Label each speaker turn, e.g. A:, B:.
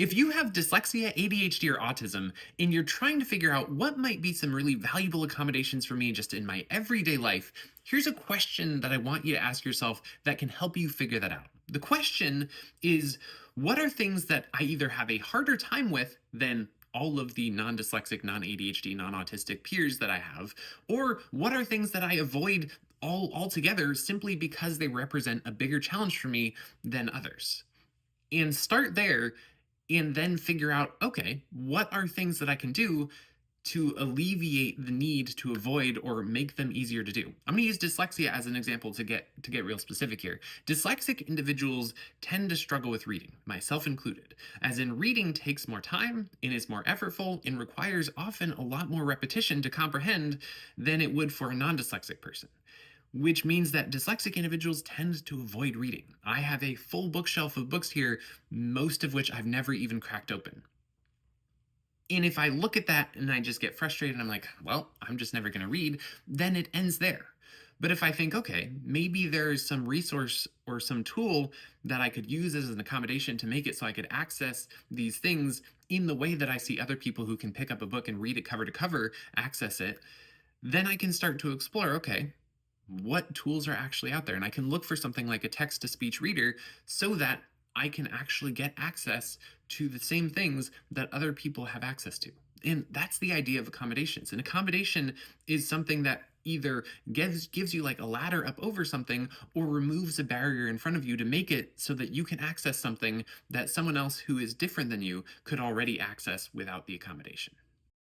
A: If you have dyslexia, ADHD, or autism, and you're trying to figure out what might be some really valuable accommodations for me just in my everyday life, here's a question that I want you to ask yourself that can help you figure that out. The question is, what are things that I either have a harder time with than all of the non dyslexic, non ADHD, non autistic peers that I have? Or what are things that I avoid altogether simply because they represent a bigger challenge for me than others? And start there and then figure out, okay, what are things that I can do to alleviate the need to avoid or make them easier to do. I'm going to use dyslexia as an example to get real specific here. Dyslexic individuals tend to struggle with reading, myself included, as in reading takes more time and is more effortful and requires often a lot more repetition to comprehend than it would for a non-dyslexic person, which means that dyslexic individuals tend to avoid reading. I have a full bookshelf of books here, most of which I've never even cracked open. And if I look at that and I just get frustrated and I'm like, well, I'm just never going to read, then it ends there. But if I think, okay, maybe there's some resource or some tool that I could use as an accommodation to make it so I could access these things in the way that I see other people who can pick up a book and read it cover to cover access it, then I can start to explore, okay, what tools are actually out there. And I can look for something like a text to speech reader so that I can actually get access to the same things that other people have access to. And that's the idea of accommodations. An accommodation is something that either gives you like a ladder up over something or removes a barrier in front of you to make it so that you can access something that someone else who is different than you could already access without the accommodation.